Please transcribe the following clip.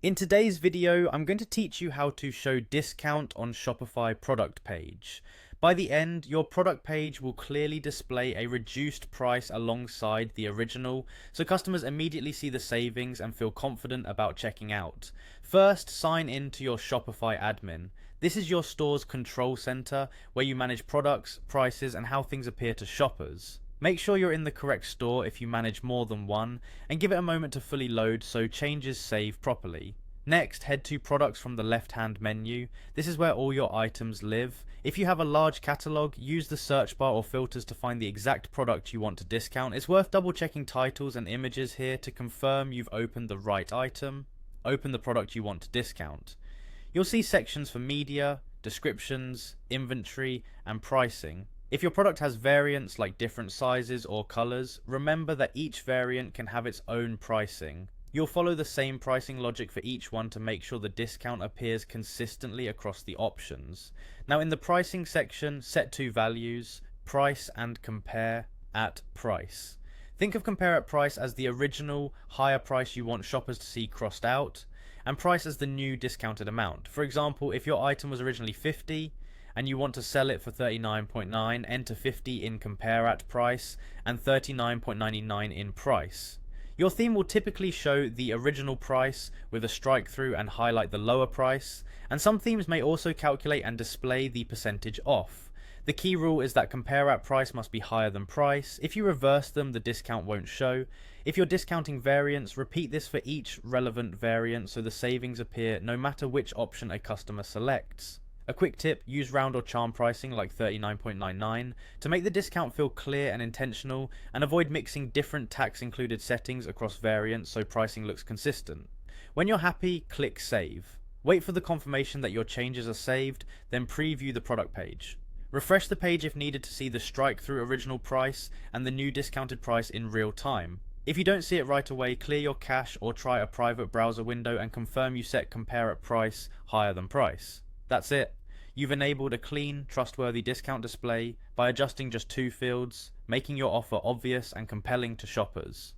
In today's video, I'm going to teach you how to show discount on Shopify product page. By the end, your product page will clearly display a reduced price alongside the original, so customers immediately see the savings and feel confident about checking out. First, sign in to your Shopify admin. This is your store's control center where you manage products, prices, and how things appear to shoppers. Make sure you're in the correct store if you manage more than one, and give it a moment to fully load so changes save properly. Next, head to products from the left-hand menu. This is where all your items live. If you have a large catalog, use the search bar or filters to find the exact product you want to discount. It's worth double checking titles and images here to confirm you've opened the right item. Open the product you want to discount. You'll see sections for media, descriptions, inventory, and pricing. If your product has variants like different sizes or colors, remember that each variant can have its own pricing. You'll follow the same pricing logic for each one to make sure the discount appears consistently across the options. Now in the pricing section, set two values, price and compare at price. Think of compare at price as the original higher price you want shoppers to see crossed out, and price as the new discounted amount. For example, if your item was originally $50, and you want to sell it for $39.9, enter 50 in compare at price and $39.99 in price. Your theme will typically show the original price with a strike through and highlight the lower price, and some themes may also calculate and display the percentage off. The key rule is that compare at price must be higher than price. If you reverse them, the discount won't show. If you're discounting variants, repeat this for each relevant variant so the savings appear no matter which option a customer selects. A quick tip, use round or charm pricing like $39.99 to make the discount feel clear and intentional, and avoid mixing different tax included settings across variants so pricing looks consistent. When you're happy, click Save. Wait for the confirmation that your changes are saved, then preview the product page. Refresh the page if needed to see the strike through original price and the new discounted price in real time. If you don't see it right away, clear your cache or try a private browser window and confirm you set compare at price higher than price. That's it. You've enabled a clean, trustworthy discount display by adjusting just two fields, making your offer obvious and compelling to shoppers.